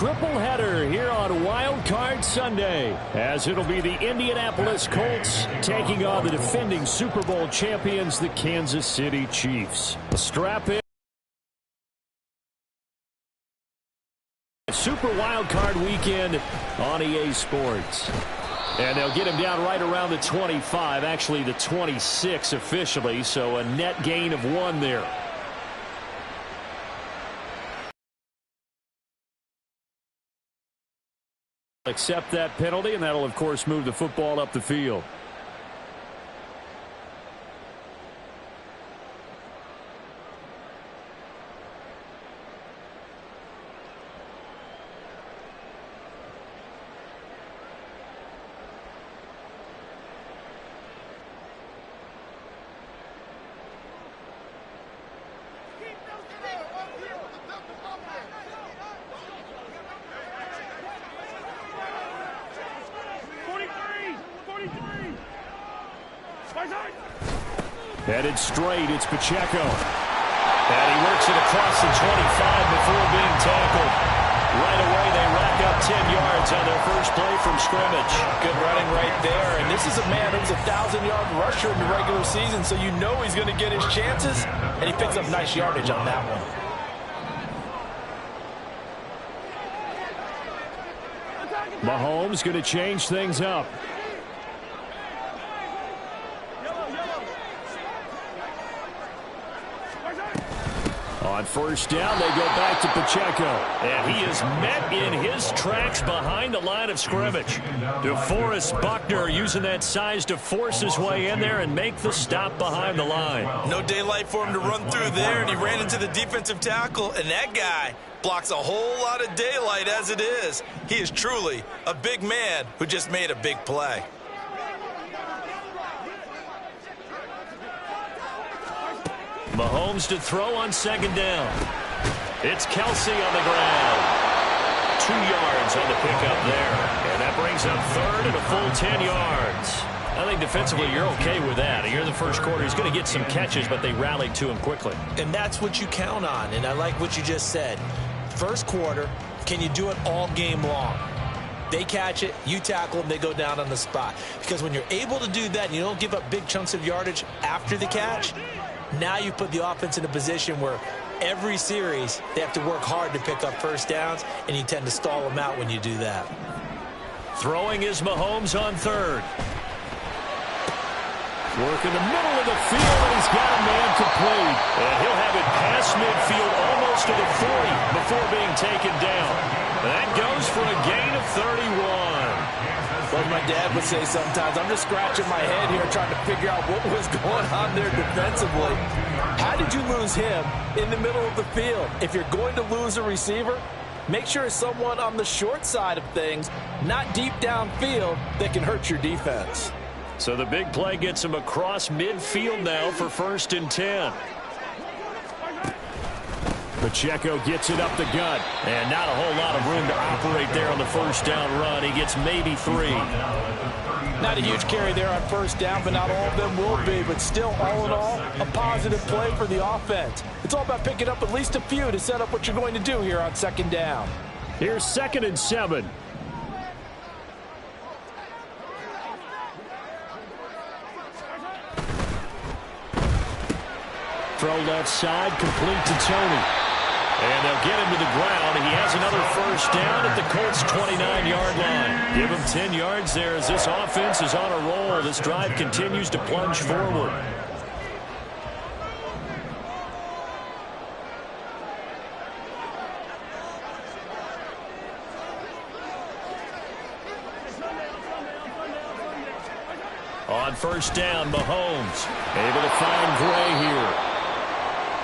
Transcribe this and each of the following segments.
Triple header here on Wild Card Sunday, as it'll be the Indianapolis Colts taking on the defending Super Bowl champions, the Kansas City Chiefs. Strap in. Super Wild Card weekend on EA Sports. And they'll get him down right around the 25, actually the 26 officially, so a net gain of 1 there. Accept that penalty, and that'll, of course, move the football up the field. Headed straight, it's Pacheco. And he works it across the 25 before being tackled. Right away, they rack up 10 yards on their first play from scrimmage. Good running right there. And this is a man who's a 1,000-yard rusher in the regular season, so you know he's going to get his chances. And he picks up nice yardage on that one. Mahomes going to change things up. On first down, they go back to Pacheco. And he is met in his tracks behind the line of scrimmage. DeForest Buckner using that size to force his way in there and make the stop behind the line. No daylight for him to run through there, and he ran into the defensive tackle, and that guy blocks a whole lot of daylight as it is. He is truly a big man who just made a big play. Mahomes to throw on second down. It's Kelsey on the ground. 2 yards on the pickup there. And that brings up third and a full 10 yards. I think defensively you're okay with that. Here in the first quarter, he's going to get some catches, but they rallied to him quickly. And that's what you count on, and I like what you just said. First quarter, can you do it all game long? They catch it, you tackle them, they go down on the spot. Because when you're able to do that and you don't give up big chunks of yardage after the catch, now you put the offense in a position where every series they have to work hard to pick up first downs, and you tend to stall them out when you do that. Throwing is Mahomes on third. Work in the middle of the field, and he's got a man complete. And he'll have it past midfield almost to the 40 before being taken down. That goes for a gain of 31. Like my dad would say sometimes, I'm just scratching my head here trying to figure out what was going on there defensively. How did you lose him in the middle of the field? If you're going to lose a receiver, make sure it's someone on the short side of things, not deep downfield, that can hurt your defense. So the big play gets him across midfield now for 1st and 10. Pacheco gets it up the gut, and not a whole lot of room to operate there on the first down run. He gets maybe 3. Not a huge carry there on first down, but not all of them will be. But still, all in all, a positive play for the offense. It's all about picking up at least a few to set up what you're going to do here on second down. Here's 2nd and 7. Throw left side, complete to Tony. And they'll get him to the ground. He has another first down at the Colts' 29-yard line. Give him 10 yards there as this offense is on a roll. This drive continues to plunge forward. On first down, Mahomes able to find Gray here.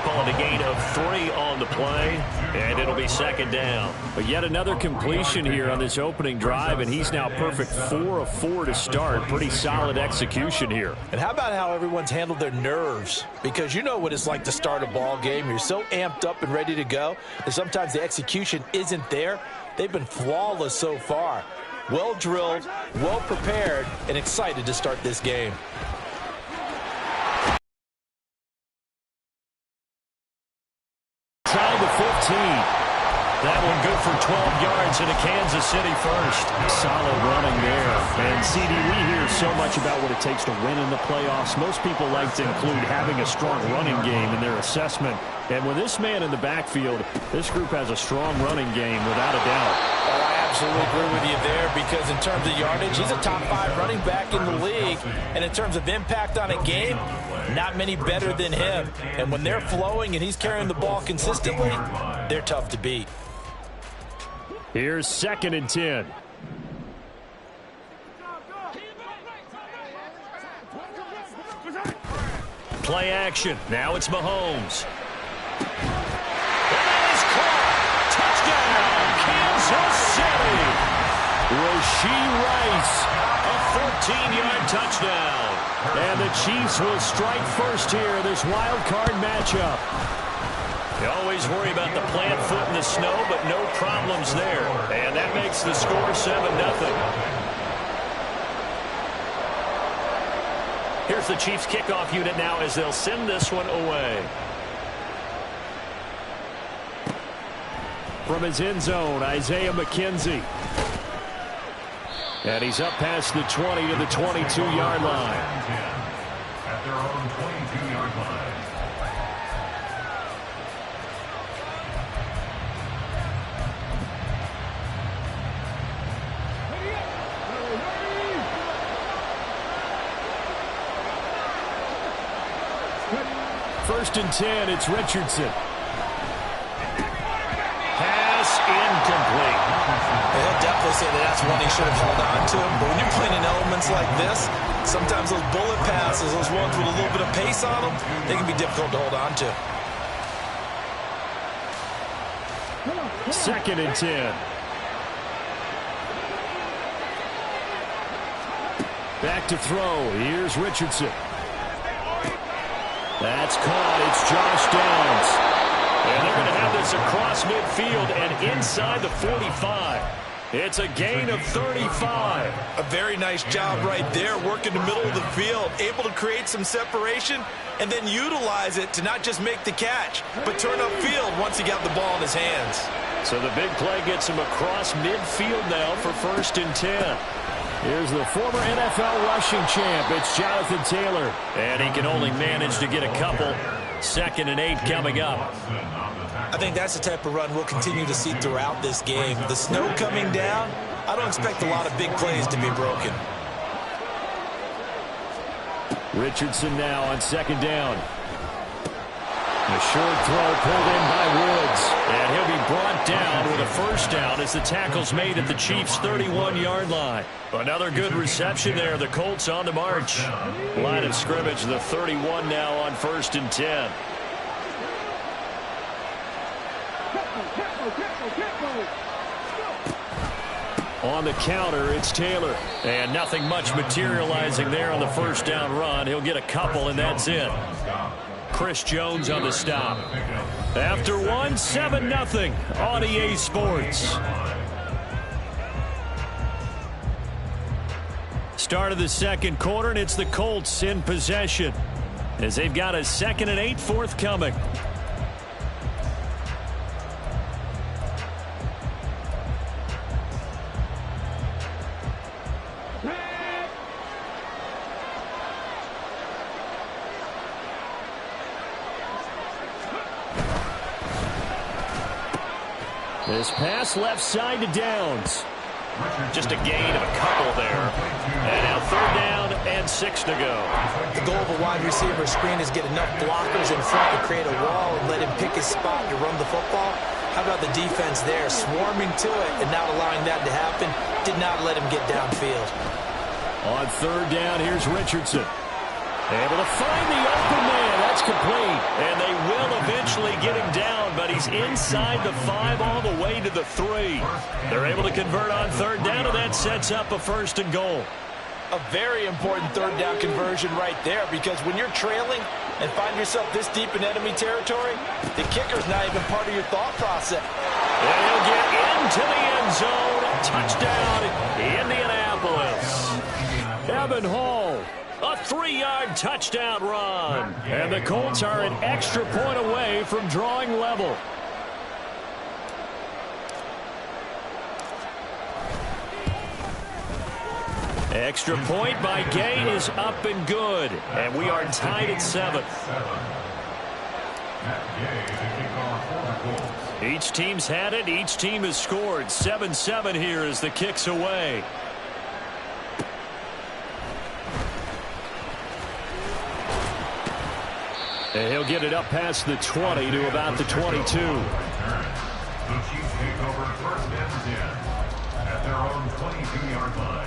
Calling a gain of 3 on the play, and it'll be 2nd down. But yet another completion here on this opening drive, and he's now perfect 4 of 4 to start. Pretty solid execution here. And how about how everyone's handled their nerves? Because you know what it's like to start a ball game. You're so amped up and ready to go, and sometimes the execution isn't there. They've been flawless so far. Well drilled, well prepared, and excited to start this game. Inside the 15. That one good for 12 yards yards into Kansas City first. Solid running there. And, CD, we hear so much about what it takes to win in the playoffs. Most people like to include having a strong running game in their assessment. And with this man in the backfield, this group has a strong running game without a doubt. Oh, I absolutely agree with you there, because in terms of yardage, he's a top 5 running back in the league. And in terms of impact on a game, not many better than him. And when they're flowing and he's carrying the ball consistently, they're tough to beat. Here's 2nd and 10. Play action. Now it's Mahomes. And that is caught. Touchdown, Kansas City. Rashee Rice, a 14-yard touchdown. And the Chiefs will strike first here, this wild card matchup. You always worry about the plant foot in the snow, but no problems there. And that makes the score 7-0. Here's the Chiefs kickoff unit now as they'll send this one away. From his end zone, Isaiah McKenzie. And he's up past the 20 to the 22-yard line. At their own 22-yard line. First and 10, it's Richardson. Pass incomplete. He'll definitely say that that's one he should have held on to. But when you're playing in elements like this, sometimes those bullet passes, those ones with a little bit of pace on them, they can be difficult to hold on to. 2nd and 10. Back to throw. Here's Richardson. That's caught. It's Josh Downs. And they're going to have this across midfield and inside the 45. It's a gain of 35. A very nice job right there, working the middle of the field, able to create some separation and then utilize it to not just make the catch, but turn upfield once he got the ball in his hands. So the big play gets him across midfield now for 1st and 10. Here's the former NFL rushing champ. It's Jonathan Taylor. And he can only manage to get a couple. 2nd and 8 coming up. I think that's the type of run we'll continue to see throughout this game. The snow coming down, I don't expect a lot of big plays to be broken. Richardson now on 2nd down. A short throw pulled in by Woods. And he'll be brought down with a 1st down as the tackle's made at the Chiefs' 31-yard line. Another good reception there. The Colts on the march. Line of scrimmage, the 31 now on 1st and 10. On the counter, it's Taylor. And nothing much materializing there on the 1st down run. He'll get a couple, and that's it. Chris Jones on the stop. After 7-0 on EA Sports. Start of the 2nd quarter, and it's the Colts in possession as they've got a 2nd and 8 forthcoming. This pass left side to Downs. Just a gain of a couple there. And now 3rd down and 6 to go. The goal of a wide receiver screen is get enough blockers in front to create a wall and let him pick his spot to run the football. How about the defense there, swarming to it and not allowing that to happen? Did not let him get downfield. On 3rd down, here's Richardson. Able to find the open man. That's complete. And they will eventually get him down, but he's inside the 5 all the way to the 3. They're able to convert on 3rd down, and that sets up a 1st and goal. A very important 3rd down conversion right there, because when you're trailing and find yourself this deep in enemy territory, the kicker's not even part of your thought process. And he'll get into the end zone. Touchdown, Indianapolis. Evan Hall. A 3-yard touchdown run. And the Colts are an extra point away from drawing level. Extra point by Gay is up and good. And we are tied at 7. Each team's had it. Each team has scored. 7-7 here as the kick's away. And he'll get it up past the 20 to about the 22. The Chiefs take over first and 10 at their own 22-yard line.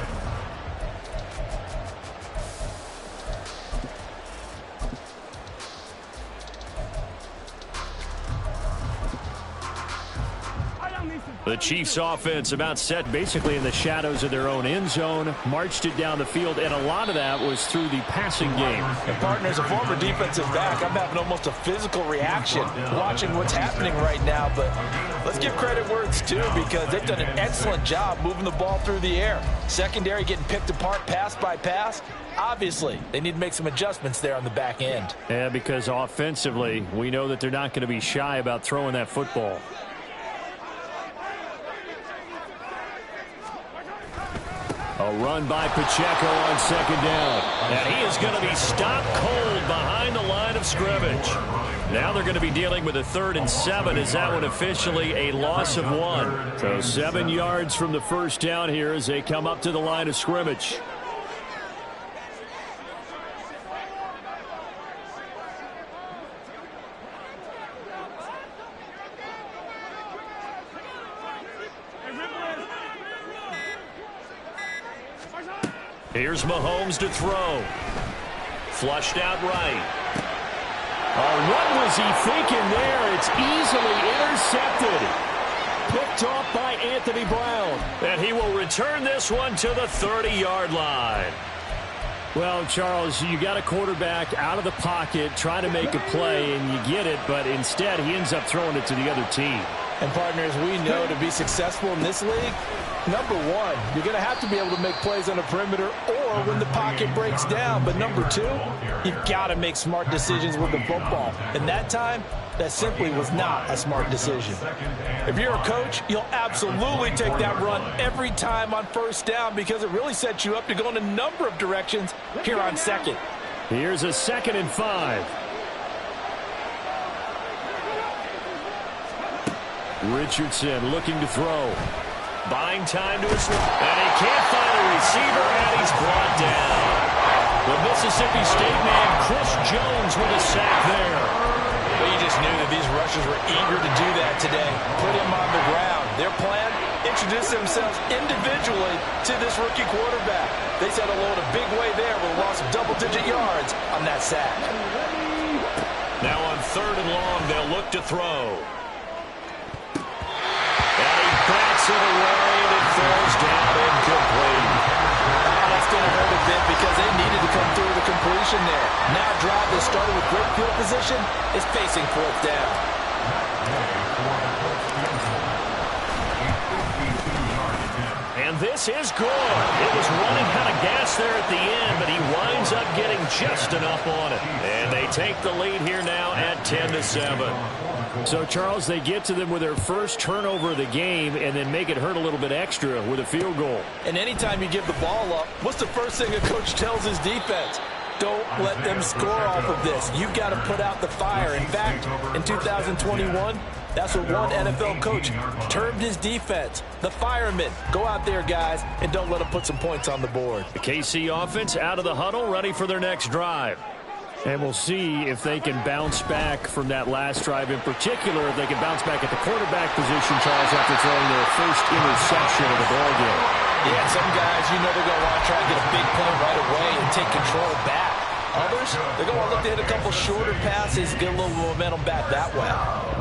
The Chiefs offense about set basically in the shadows of their own end zone, marched it down the field, and a lot of that was through the passing game. And partner, as a former defensive back, I'm having almost a physical reaction watching what's happening right now. But let's give credit where it's due, because they've done an excellent job moving the ball through the air. Secondary getting picked apart pass by pass. Obviously, they need to make some adjustments there on the back end. Yeah, because offensively, we know that they're not going to be shy about throwing that football. A run by Pacheco on second down. And he is going to be stopped cold behind the line of scrimmage. Now they're going to be dealing with a 3rd and 7. Is that one officially a loss of 1? So 7 yards from the first down here as they come up to the line of scrimmage. Here's Mahomes to throw. Flushed out right. Oh, what was he thinking there? It's easily intercepted. Picked off by Anthony Brown. And he will return this one to the 30-yard line. Well, Charles, you got a quarterback out of the pocket trying to make a play, and you get it, but instead he ends up throwing it to the other team. And partners, we know to be successful in this league, number one, you're going to have to be able to make plays on the perimeter or when the pocket breaks down. But number two, you've got to make smart decisions with the football. And that time, that simply was not a smart decision. If you're a coach, you'll absolutely take that run every time on first down, because it really sets you up to go in a number of directions here on second. Here's a 2nd and 5. Richardson looking to throw. Buying time to his and he can't find a receiver, and he's brought down. The Mississippi State man, Chris Jones, with a sack there. Well, you just knew that these rushers were eager to do that today. Put him on the ground. Their plan, introduce themselves individually to this rookie quarterback. They said hello in a big way there with a loss of double-digit yards on that sack. Now on 3rd and long, they'll look to throw. Backs it away, and it falls down incomplete. That's going to hurt a bit because they needed to come through the completion there. Now a drive that started with great field position is facing 4th down. And this is good. It was running out of gas there at the end, but he winds up getting just enough on it. And they take the lead here now at 10-7. So, Charles, they get to them with their first turnover of the game and then make it hurt a little bit extra with a field goal. And anytime you give the ball up, what's the first thing a coach tells his defense? Don't let them score off of this. You've got to put out the fire. In fact, in 2021, that's what one NFL coach termed his defense. The firemen. Go out there, guys, and don't let them put some points on the board. The KC offense out of the huddle, ready for their next drive. And we'll see if they can bounce back from that last drive, in particular, if they can bounce back at the quarterback position, Charles, after throwing their first interception of the ballgame. Yeah, some guys, you know they're going to want to try to get a big play right away and take control back. Others, they're going to look to hit a couple shorter passes, get a little momentum back that way.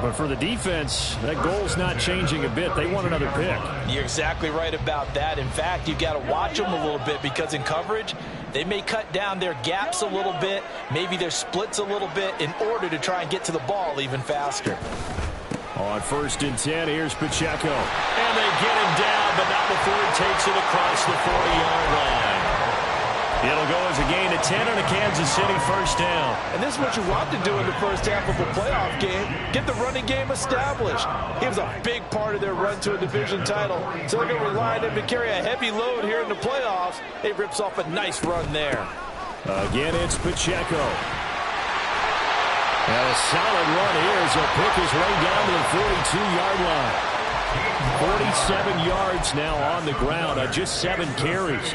But for the defense, that goal's not changing a bit. They want another pick. You're exactly right about that. In fact, you've got to watch them a little bit, because in coverage, they may cut down their gaps a little bit, maybe their splits a little bit, in order to try and get to the ball even faster. On 1st and 10, here's Pacheco. And they get him down, but not before he takes it across the 40-yard line. It'll go as a gain of 10 on a Kansas City first down. And this is what you want to do in the first half of a playoff game. Get the running game established. He was a big part of their run to a division title. So they're going to rely on him to carry a heavy load here in the playoffs. He rips off a nice run there. Again, it's Pacheco. And a solid run here as he'll pick his way down to the 42-yard line. 47 yards now on the ground on just 7 carries.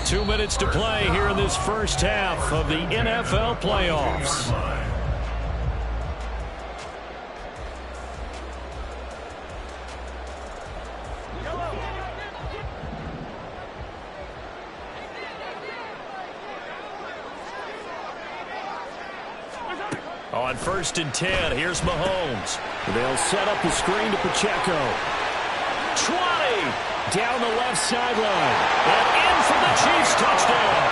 2 minutes to play here in this first half of the NFL playoffs. On 1st and 10, here's Mahomes. They'll set up the screen to Pacheco. 20 down the left sideline. And in for the Chiefs touchdown.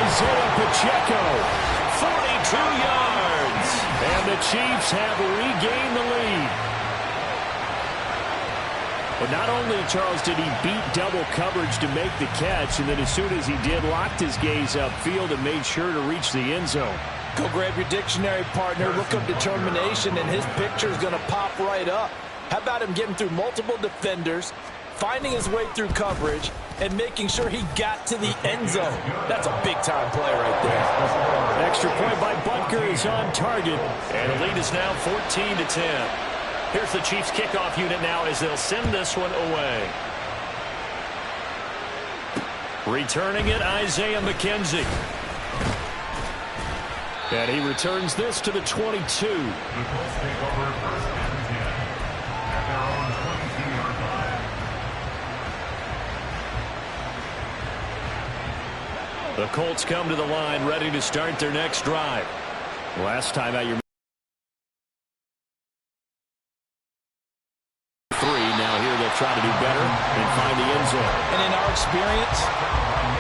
Isaiah Pacheco. 42 yards. And the Chiefs have regained the lead. But not only, Charles, did he beat double coverage to make the catch, and then as soon as he did, locked his gaze upfield and made sure to reach the end zone. Go grab your dictionary, partner. Look up determination, and his picture is going to pop right up. How about him getting through multiple defenders, finding his way through coverage, and making sure he got to the end zone? That's a big-time play right there. Extra point by Butker is on target. And the lead is now 14-10. Here's the Chiefs kickoff unit now as they'll send this one away. Returning it, Isaiah McKenzie. And he returns this to the 22. The Colts take over 1st and 10 at their own 22-yard line. The Colts come to the line ready to start their next drive. Last time out, your 3. Now here they'll try to do better and find the end zone. And in our experience,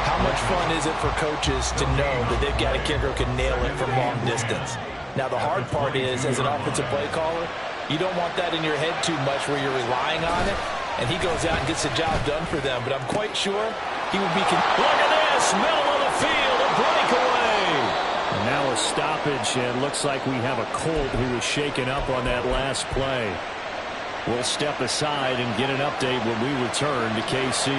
how much fun is it for coaches to know that they've got a kicker who can nail it from long distance? Now, the hard part is, as an offensive play caller, you don't want that in your head too much where you're relying on it, and he goes out and gets the job done for them. But I'm quite sure he would be... Look at this! Middle of the field, a breakaway! And now a stoppage, and looks like we have a Colt who was shaken up on that last play. We'll step aside and get an update when we return to KC.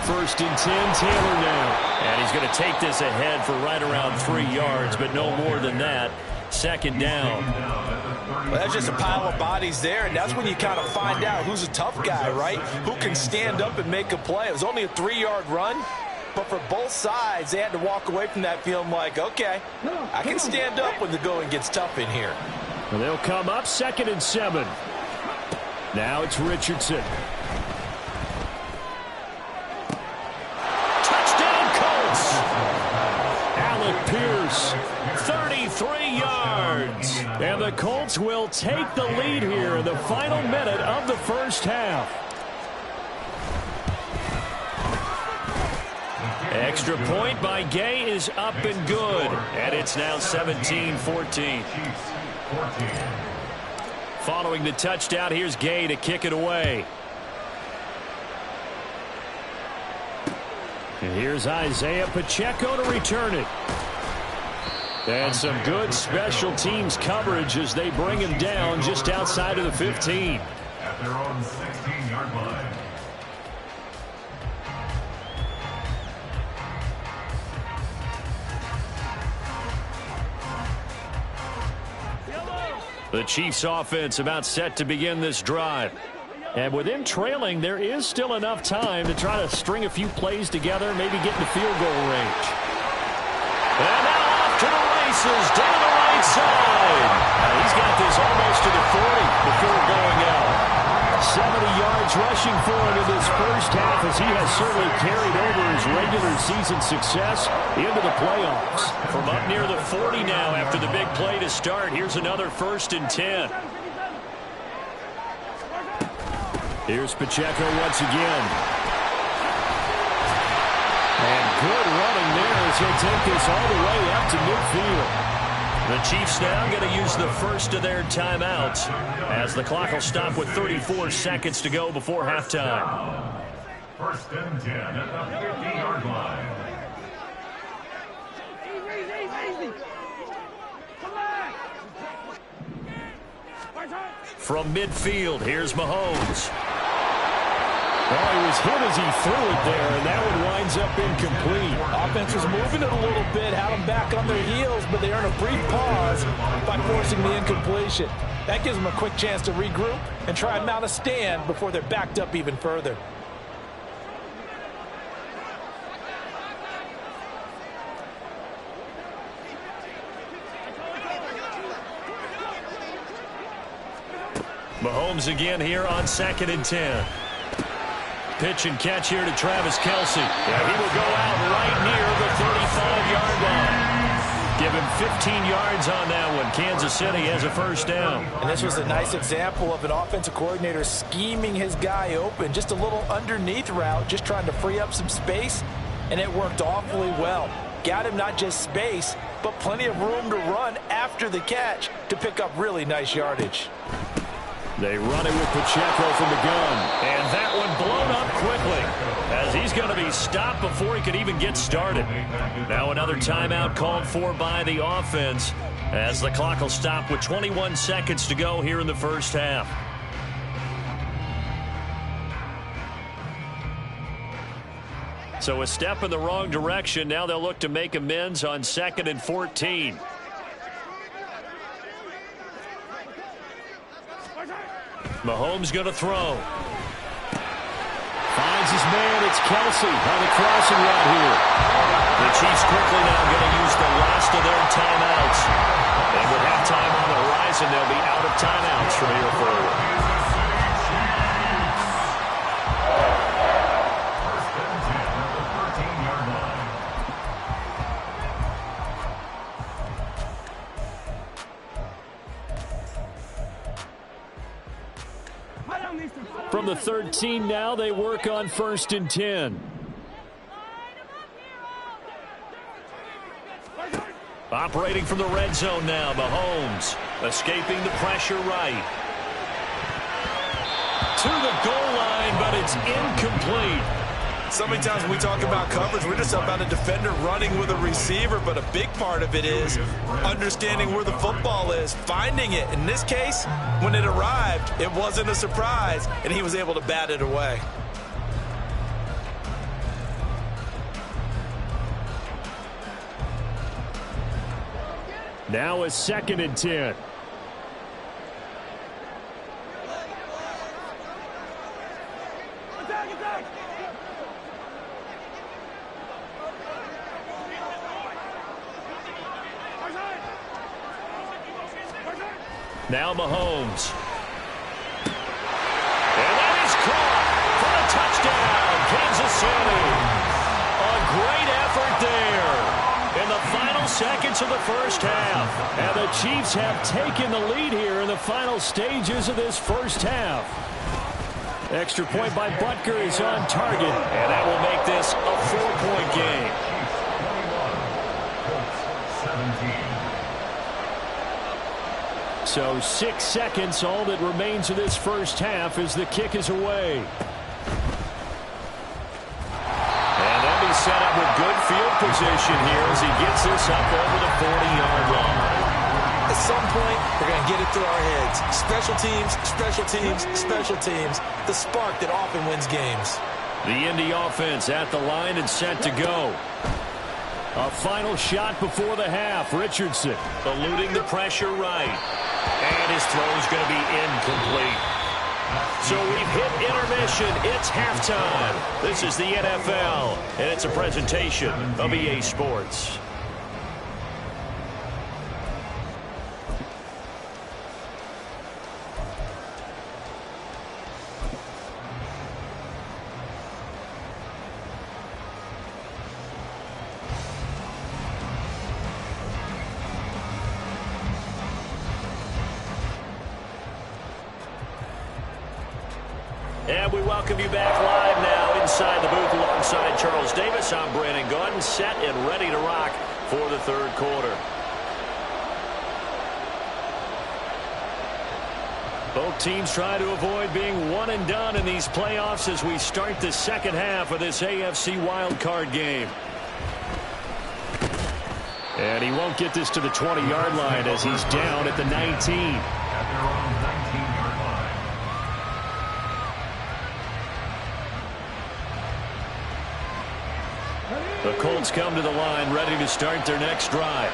1st and 10, Taylor now. And he's going to take this ahead for right around 3 yards, but no more than that. 2nd down. Well, that's just a pile of bodies there, and that's when you kind of find out who's a tough guy, right? Who can stand up and make a play. It was only a 3-yard run, but for both sides, they had to walk away from that feeling like, okay, I can stand up when the going gets tough in here. And they'll come up 2nd and 7. Now it's Richardson. Pierce, 33 yards. And the Colts will take the lead here in the final minute of the first half. Extra point by Gay is up and good. And it's now 17-14. Following the touchdown, here's Gay to kick it away. And here's Isaiah Pacheco to return it. And some good special teams coverage as they bring him down just outside of the 15. At their own 16-yard line. The Chiefs offense about set to begin this drive. And with them trailing, there is still enough time to try to string a few plays together, maybe get in the field goal range. And now off to the races, down the right side. He's got this almost to the 40 before going out. 70 yards rushing for him in this first half as he has certainly carried over his regular season success into the playoffs. From up near the 40 now after the big play to start. Here's another 1st and 10. Here's Pacheco once again. And good running there as he'll take this all the way up to midfield. The Chiefs now going to use the first of their timeouts as the clock will stop with 34 seconds to go before halftime. First and 10 at the 50-yard line. From midfield, here's Mahomes. Well, he was hit as he threw it there, and that one winds up incomplete. Offense was moving it a little bit, had them back on their heels, but they earn a brief pause by forcing the incompletion. That gives them a quick chance to regroup and try and mount a stand before they're backed up even further. Mahomes again here on 2nd and 10. Pitch and catch here to Travis Kelce. Yeah, he will go out right near the 35-yard line. Give him 15 yards on that one. Kansas City has a first down. And this was a nice example of an offensive coordinator scheming his guy open. Just a little underneath route, just trying to free up some space, and it worked awfully well. Got him not just space, but plenty of room to run after the catch to pick up really nice yardage. They run it with Pacheco from the gun. And that one blown up quickly as he's going to be stopped before he could even get started. Now another timeout called for by the offense as the clock will stop with 21 seconds to go here in the first half. So a step in the wrong direction. Now they'll look to make amends on 2nd and 14. Mahomes going to throw. Finds his man. It's Kelce on the crossing route here. The Chiefs quickly now going to use the last of their timeouts. And with halftime on the horizon, they'll be out of timeouts from here forward. From the 13 now, they work on 1st and 10. Operating from the red zone now, Mahomes escaping the pressure right. To the goal line, but it's incomplete. So many times when we talk about coverage, we're just about a defender running with a receiver, but a big part of it is understanding where the football is, finding it. In this case, when it arrived, it wasn't a surprise, and he was able to bat it away. Now a 2nd and 10. Now Mahomes. And that is caught for a touchdown, Kansas City. A great effort there in the final seconds of the first half. And the Chiefs have taken the lead here in the final stages of this first half. Extra point by Butker is on target. And that will make this a 4-point game. So 6 seconds, all that remains of this first half as the kick is away. And they'll be set up with good field position here as he gets this up over the 40-yard line. At some point, we're going to get it through our heads. Special teams, special teams, special teams. The spark that often wins games. The Indy offense at the line and set to go. A final shot before the half. Richardson eluding the pressure right. And his throw is going to be incomplete. So we've hit intermission. It's halftime. This is the NFL, and it's a presentation of EA Sports. And we welcome you back live now inside the booth alongside Charles Davis. I'm Brandon Gaudin, set and ready to rock for the third quarter. Both teams try to avoid being one and done in these playoffs as we start the second half of this AFC wildcard game. And he won't get this to the 20-yard line as he's down at the 19. At their own 19-yard line. The Colts come to the line ready to start their next drive.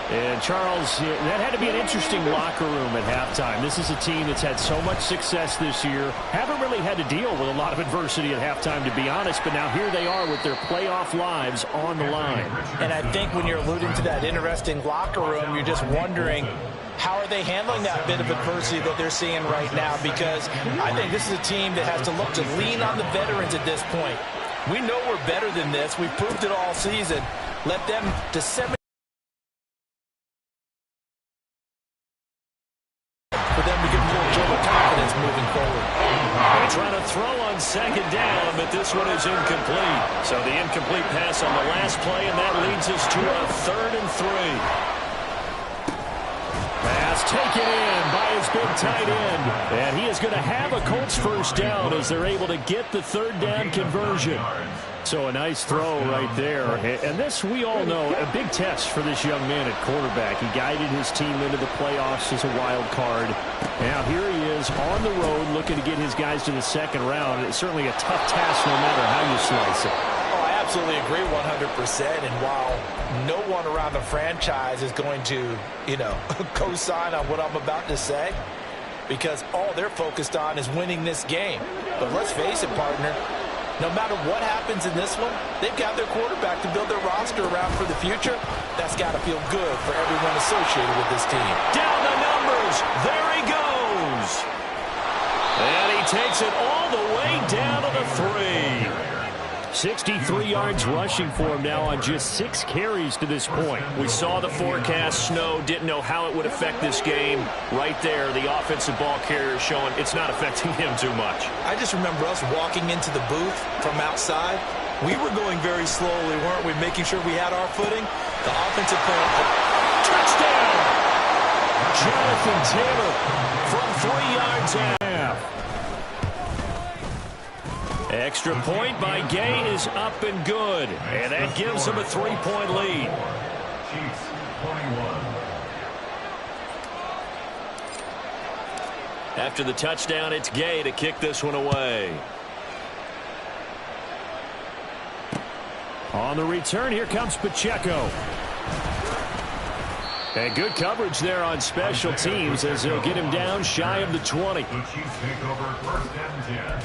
And, Charles, that had to be an interesting locker room at halftime. This is a team that's had so much success this year. Haven't really had to deal with a lot of adversity at halftime, to be honest. But now here they are with their playoff lives on the line. And I think when you're alluding to that interesting locker room, you're just wondering, how are they handling that bit of adversity that they're seeing right now? Because I think this is a team that has to look to lean on the veterans at this point. We know we're better than this. We've proved it all season. Let them disseminate for them to get more general confidence moving forward. They try to throw on second down, but this one is incomplete. So the incomplete pass on the last play, and that leads us to a 3rd and 3. Pass taken in by his big tight end. And he is going to have a Colts first down as they're able to get the 3rd down conversion. So a nice throw right there. And this, we all know, a big test for this young man at quarterback. He guided his team into the playoffs as a wild card. Now here he is on the road looking to get his guys to the second round. It's certainly a tough task no matter how you slice it. Oh, I absolutely agree 100%. And while no one around the franchise is going to, co-sign on what I'm about to say, because all they're focused on is winning this game. But let's face it, partner, no matter what happens in this one, they've got their quarterback to build their roster around for the future. That's got to feel good for everyone associated with this team. Down the numbers. There he goes. And he takes it all the way down to the 3. 63 yards rushing for him now on just 6 carries to this point. We saw the forecast, snow, didn't know how it would affect this game. Right there, the offensive ball carrier showing it's not affecting him too much. I just remember us walking into the booth from outside. We were going very slowly, weren't we, making sure we had our footing? The offensive player. Touchdown! Jonathan Taylor from 3 yards out. Extra point by Gay is up and good. And that gives him a 3-point lead. Chiefs 21. After the touchdown, it's Gay to kick this one away. On the return, here comes Pacheco. And good coverage there on special teams as they'll get him down shy of the 20. The Chiefs take over 1st and 10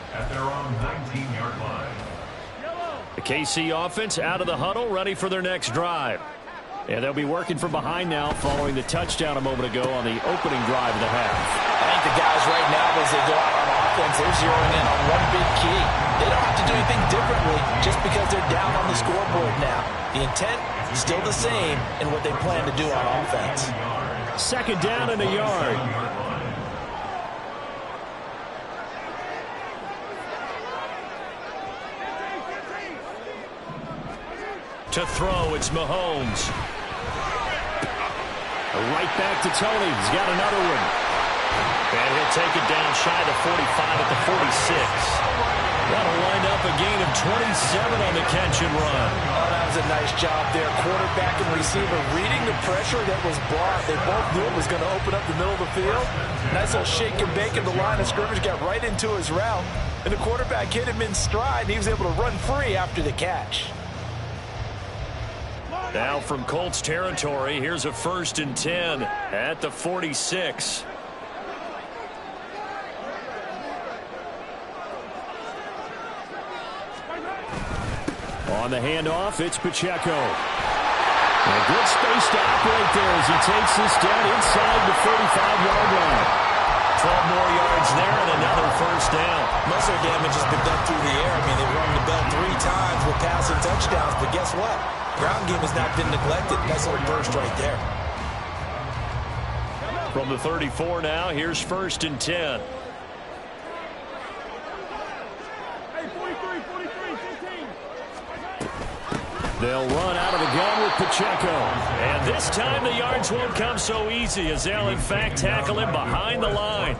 at their own 19-yard line. The KC offense out of the huddle, ready for their next drive. And they'll be working from behind now following the touchdown a moment ago on the opening drive of the half. I think the guys right now, as they go out on offense, they're zeroing in on one big key. They don't have to do anything differently just because they're down on the scoreboard now. The intent is still the same in what they plan to do on offense. 2nd down and a yard. To throw, it's Mahomes. Right back to Tony. He's got another one. And he'll take it down shy of the 45 at the 46. That'll wind up a gain of 27 on the catch and run. Oh, that was a nice job there. Quarterback and receiver reading the pressure that was brought. They both knew it was going to open up the middle of the field. Nice little shake and bake in the line of scrimmage. Got right into his route. And the quarterback hit him in stride, and he was able to run free after the catch. Now from Colts territory, here's a 1st and 10 at the 46. On the handoff, it's Pacheco. And a good space to operate there as he takes this down inside the 45-yard line. 12 more yards there and another 1st down. Most of the damage has been done through the air. I mean, they've rung the bell 3 times with passing touchdowns, but guess what? Ground game has not been neglected. Nice little burst right there. From the 34 now, here's 1st and 10. They'll run out of the gun with Pacheco. And this time the yards won't come so easy as they'll, in fact, tackle him behind the line.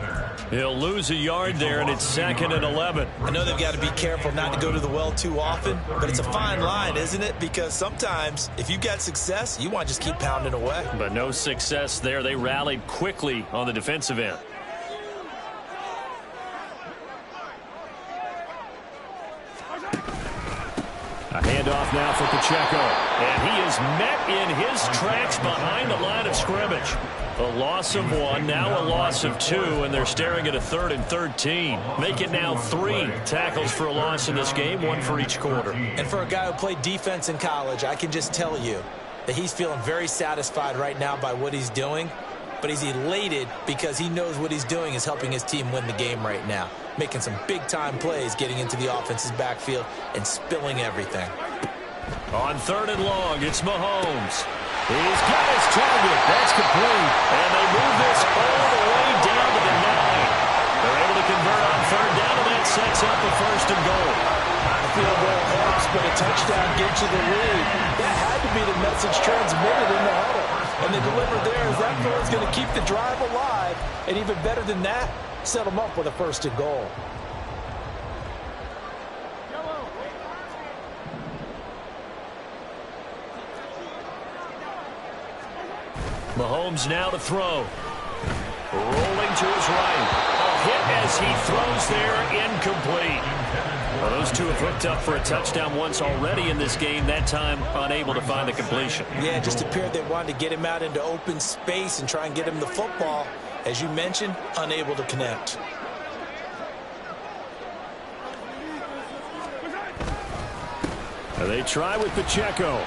He'll lose a yard there, and it's 2nd and 11. I know they've got to be careful not to go to the well too often, but it's a fine line, isn't it? Because sometimes, if you've got success, you want to just keep pounding away. But no success there. They rallied quickly on the defensive end. A handoff now for Pacheco. And he is met in his tracks behind the line of scrimmage. A loss of 1, now a loss of 2, and they're staring at a 3rd and 13. Make it now 3 tackles for a loss in this game, 1 for each quarter. And for a guy who played defense in college, I can just tell you that he's feeling very satisfied right now by what he's doing. But he's elated because he knows what he's doing is helping his team win the game right now. Making some big-time plays, getting into the offense's backfield and spilling everything. On 3rd and long, it's Mahomes. He's got his target. That's complete. And they move this all the way down to the 9. They're able to convert on 3rd down, and that sets up the 1st and goal. The field goal helps, but a touchdown gets you the lead. That had to be the message transmitted in the huddle. And they delivered there as that throw is going to keep the drive alive. And even better than that, set them up with a 1st and goal. Mahomes now to throw. Rolling to his right. A hit as he throws there, incomplete. Well, those two have hooked up for a touchdown once already in this game, that time unable to find the completion. Yeah, it just appeared they wanted to get him out into open space and try and get him the football. As you mentioned, unable to connect. They try with Pacheco.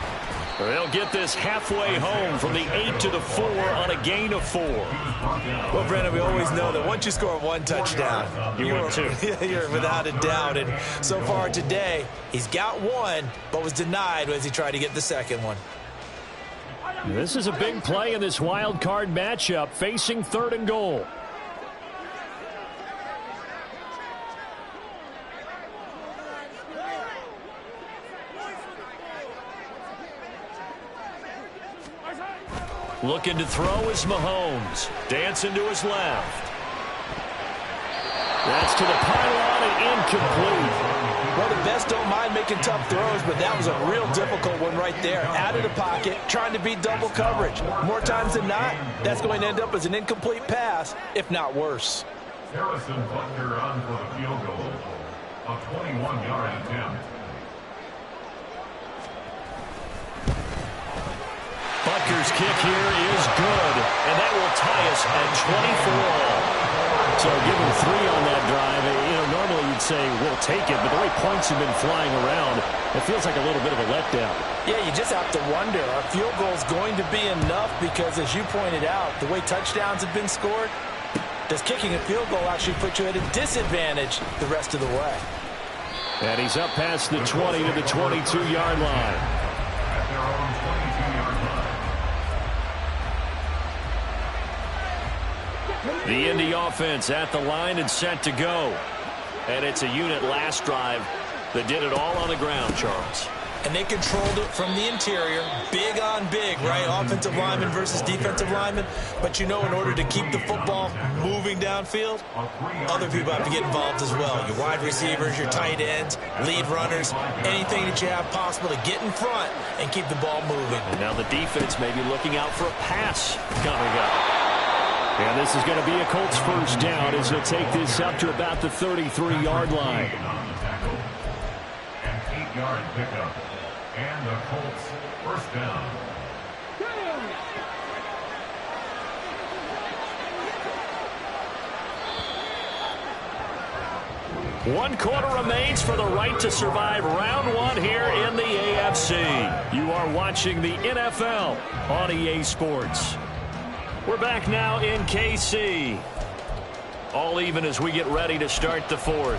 They'll get this halfway home from the 8 to the 4 on a gain of 4. Well, Brandon, we always know that once you score 1 touchdown, You win 2. You're without a doubt. And so far today, he's got 1, but was denied as he tried to get the 2nd one. This is a big play in this wild card matchup, facing 3rd and goal. Looking to throw is Mahomes. Dancing to his left. That's to the pylon and incomplete. Well, the best don't mind making tough throws, but that was a real difficult one right there. Out of the pocket, trying to beat double coverage. More times than not, that's going to end up as an incomplete pass, if not worse. Harrison Butker on for the field goal. A 21-yard attempt. Butker's kick here is good, and that will tie us at 24 all. So give him 3 on that drive. Normally you'd say, we'll take it, but the way points have been flying around, it feels like a little bit of a letdown. Yeah, you just have to wonder, are field goals going to be enough? Because as you pointed out, the way touchdowns have been scored, does kicking a field goal actually put you at a disadvantage the rest of the way? And he's up past the 20 to the 22-yard line. At their own 22-yard line. The Indy offense at the line and set to go. And it's a unit last drive that did it all on the ground, Charles. And they controlled it from the interior, big on big, right? Offensive lineman versus defensive lineman. But you know, in order to keep the football moving downfield, other people have to get involved as well. Your wide receivers, your tight ends, lead runners, anything that you have possible to get in front and keep the ball moving. And now the defense may be looking out for a pass coming up. And this is going to be a Colts first down as they'll take this up to about the 33-yard line. An 8-yard pickup. And the Colts first down. One quarter remains for the right to survive round 1 here in the AFC. You are watching the NFL on EA Sports. We're back now in KC. All even as we get ready to start the 4th.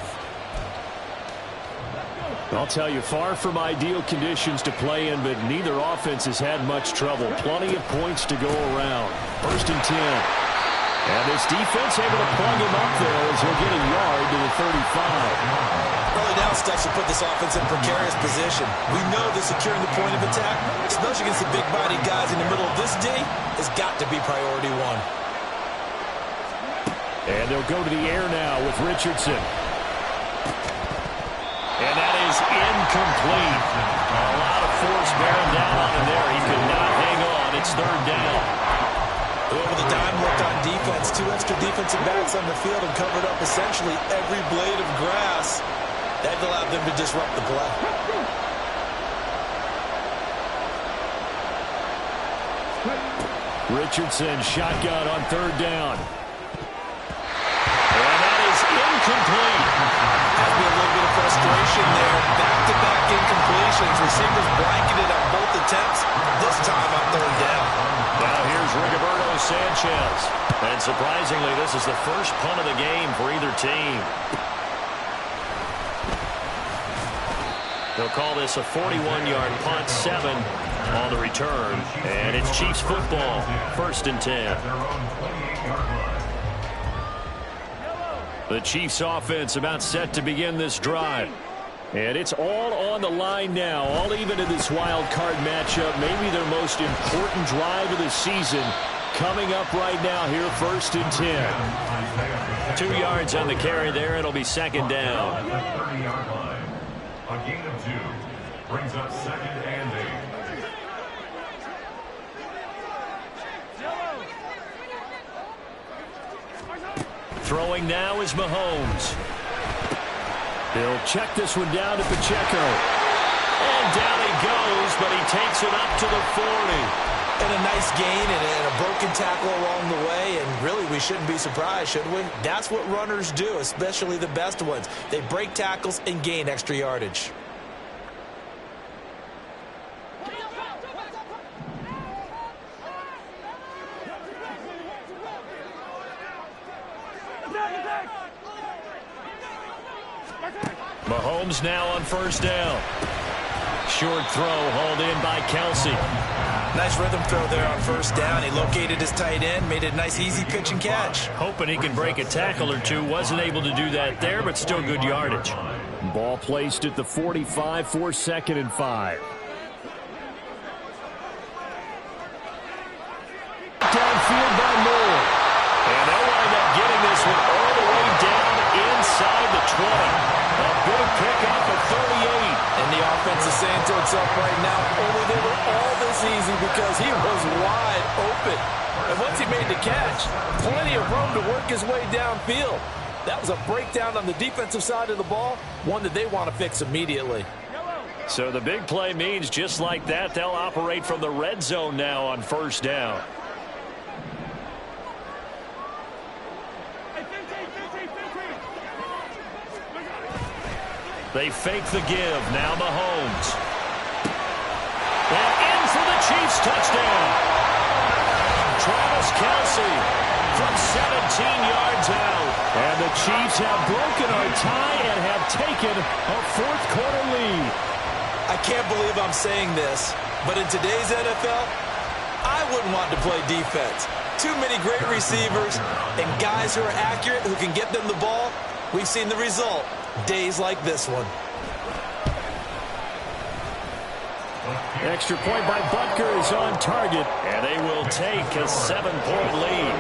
I'll tell you, far from ideal conditions to play in, but neither offense has had much trouble. Plenty of points to go around. 1st and 10. And this defense able to plug him up there as he'll get a yard to the 35. Early down stuff to put this offense in a precarious position. We know that securing the point of attack, especially against the big-bodied guys in the middle of this D, has got to be priority one. And they'll go to the air now with Richardson. And that is incomplete. A lot of force bearing down on him there. He could not hang on. It's third down. Whoever the dime looked on defense, 2 extra defensive backs on the field and covered up essentially every blade of grass. That allowed them to disrupt the play. Richardson shotgun on third down. And that is incomplete. Has to be a little bit of frustration there. Back-to-back incompletions. Receivers blanketed on both attempts. This time on third down. Now here's Rigoberto Sanchez. And surprisingly, this is the first punt of the game for either team. They'll call this a 41-yard punt, 7 on the return. And it's Chiefs football, 1st and 10. The Chiefs offense about set to begin this drive. And it's all on the line now, all even in this wild card matchup. Maybe their most important drive of the season coming up right now here, 1st and 10. 2 yards on the carry there. It'll be 2nd down. A gain of 2 brings up 2nd and 8. Throwing now is Mahomes. He'll check this one down to Pacheco. And down he goes, but he takes it up to the 40. And a nice gain and a broken tackle along the way. And really, we shouldn't be surprised, should we? That's what runners do, especially the best ones. They break tackles and gain extra yardage. Mahomes now on 1st down. Short throw hauled in by Kelsey. Nice rhythm throw there on 1st down. He located his tight end, made it a nice easy pitch and catch. Hoping he can break a tackle or two. Wasn't able to do that there, but still good yardage. Ball placed at the 45 for 2nd and 5. Downfield by Moore. And they'll wind up getting this one all the way down inside the 20. A big pickup at 38. And the offense is saying to itself right now, only they were all this easy because he was wide open. And once he made the catch, plenty of room to work his way downfield. That was a breakdown on the defensive side of the ball, one that they want to fix immediately. So the big play means just like that, they'll operate from the red zone now on 1st down. They fake the give. Now Mahomes. And in for the Chiefs touchdown. Travis Kelsey from 17 yards out. And the Chiefs have broken our tie and have taken a 4th quarter lead. I can't believe I'm saying this, but in today's NFL, I wouldn't want to play defense. Too many great receivers and guys who are accurate who can get them the ball. We've seen the result. Days like this one. Extra point by Butker is on target. And they will take a 7-point lead.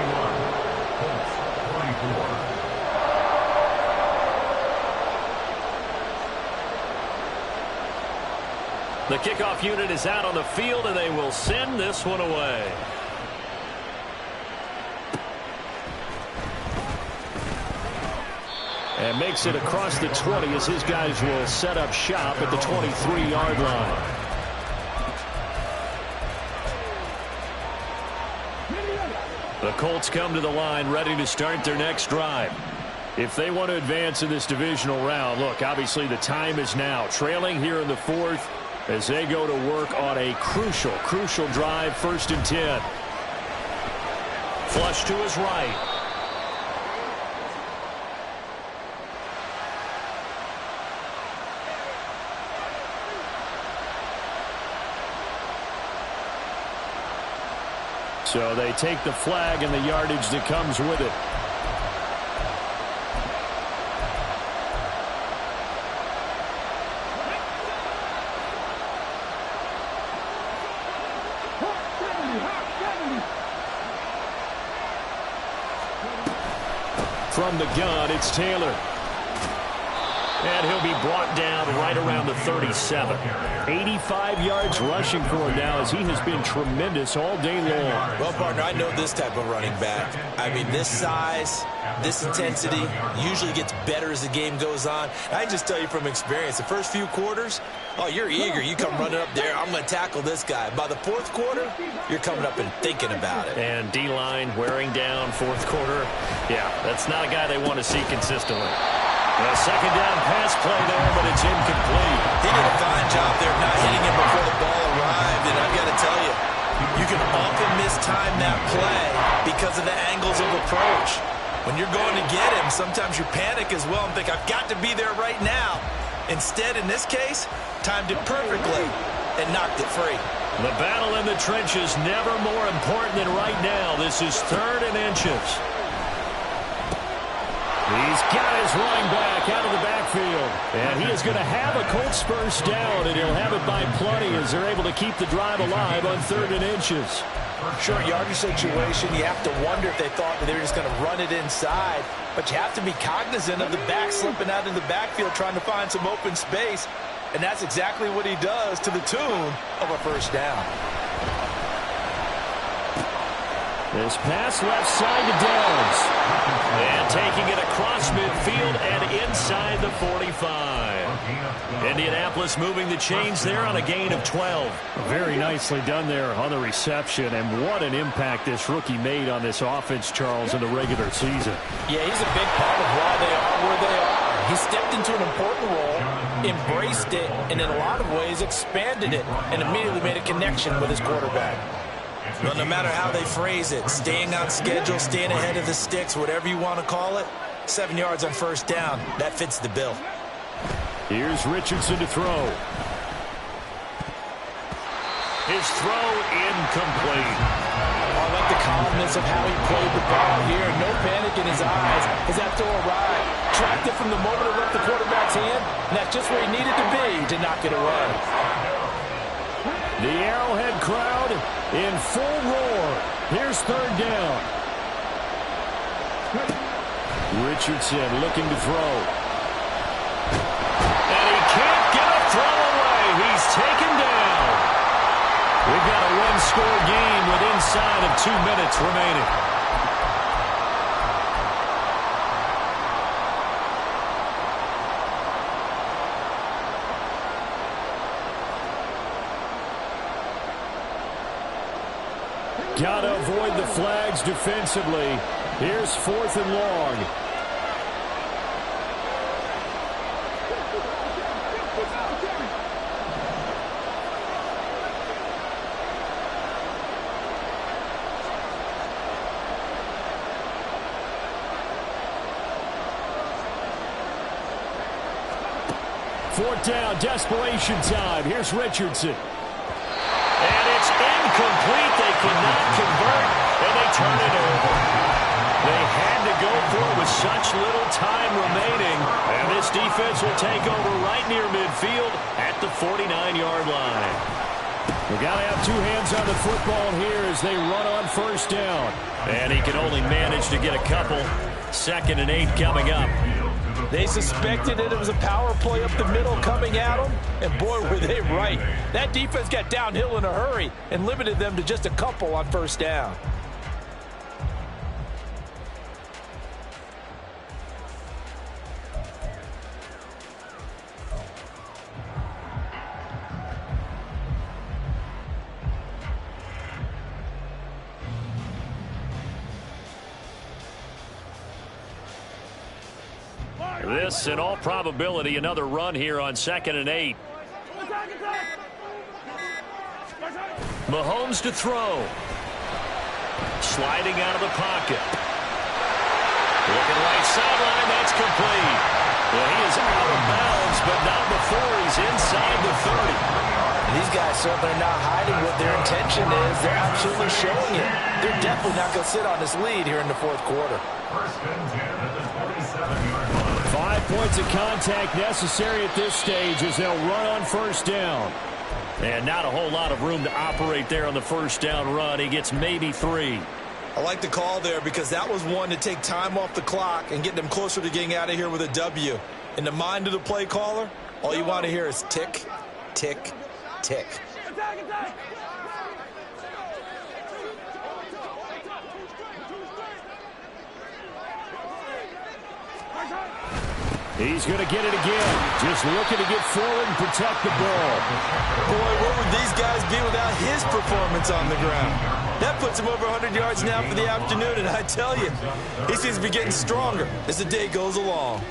The kickoff unit is out on the field, and they will send this one away. And makes it across the 20 as his guys will set up shop at the 23-yard line. The Colts come to the line ready to start their next drive. If they want to advance in this divisional round, look, obviously the time is now. Trailing here in the 4th as they go to work on a crucial drive, 1st and 10. Flush to his right. So they take the flag and the yardage that comes with it. from the gun, it's Taylor. And he'll be brought down right around the 37. 85 yards rushing for him now as he has been tremendous all day long. Well, partner, I know this type of running back. I mean, this size, this intensity usually gets better as the game goes on. I can just tell you from experience, the first few quarters, oh, you're eager. You come running up there, I'm going to tackle this guy. By the fourth quarter, you're coming up and thinking about it. And D-line wearing down fourth quarter. Yeah, that's not a guy they want to see consistently. A second down pass play there, but it's incomplete. He did a fine job there not hitting him before the ball arrived, and I've got to tell you, you can often mistime that play because of the angles of approach. When you're going to get him, sometimes you panic as well and think, I've got to be there right now. Instead, in this case, timed it perfectly and knocked it free. The battle in the trenches never more important than right now. This is 3rd and inches. He's got his running back out of the backfield. And he is going to have a Colts first down, and he'll have it by plenty as they're able to keep the drive alive on 3rd and inches. Short yardage situation, you have to wonder if they thought that they were just going to run it inside. But you have to be cognizant of the back slipping out of the backfield trying to find some open space. And that's exactly what he does to the tune of a first down. This pass left side to Downs. And taking it across midfield and inside the 45. Indianapolis moving the chains there on a gain of 12. Very nicely done there on the reception. And what an impact this rookie made on this offense, Charles, in the regular season. Yeah, he's a big part of why they are where they are. He stepped into an important role, embraced it, and in a lot of ways expanded it, and immediately made a connection with his quarterback. Well, no matter how they phrase it, staying on schedule, staying ahead of the sticks, whatever you want to call it, 7 yards on first down, that fits the bill. Here's Richardson to throw. His throw incomplete. I like the calmness of how he played the ball here. No panic in his eyes as that throw arrived. Tracked it from the moment it left the quarterback's hand, and that's just where he needed to be to knock it away. The Arrowhead crowd in full roar. Here's 3rd down. Richardson looking to throw. And he can't get a throw away. He's taken down. We've got a one-score game with inside of 2 minutes remaining. Got to avoid the flags defensively. Here's 4th and long. Fourth down, desperation time. Here's Richardson. And it's incomplete. They cannot convert, and they turn it over. They had to go for it with such little time remaining. And this defense will take over right near midfield at the 49-yard line. They got to have 2 hands on the football here as they run on first down. And he can only manage to get a couple. 2nd and 8 coming up. They suspected that it was a power play up the middle coming at them, and boy, were they right. That defense got downhill in a hurry and limited them to just a couple on first down. This, in all probability, another run here on 2nd and 8. Mahomes to throw. Sliding out of the pocket. Looking right sideline, that's complete. Well, he is out of bounds, but not before he's inside the 30. These guys certainly are not hiding what their intention is. They're absolutely showing it. They're definitely not going to sit on this lead here in the fourth quarter. 5 points of contact necessary at this stage as they'll run on first down. And not a whole lot of room to operate there on the first down run. He gets maybe 3. I like the call there because that was one to take time off the clock and get them closer to getting out of here with a W. In the mind of the play caller, all you want to hear is tick, tick, tick. He's going to get it again. Just looking to get forward and protect the ball. Boy, where would these guys be without his performance on the ground? That puts him over 100 yards now for the afternoon, and I tell you, he seems to be getting stronger as the day goes along.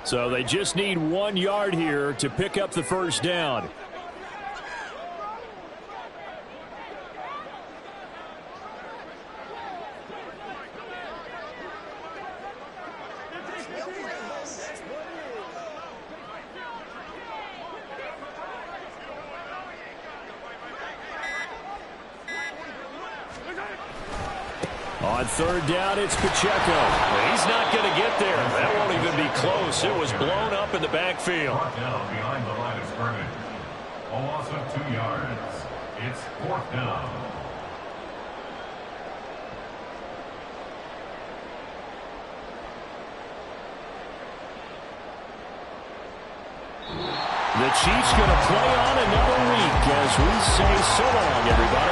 So they just need 1 yard here to pick up the first down. On third down, it's Pacheco. He's not going to get there. That won't even be close. It was blown up in the backfield. Brought down behind the line of scrimmage. A loss of 2 yards. It's 4th down. The Chiefs going to play on another week as we say so long, everybody.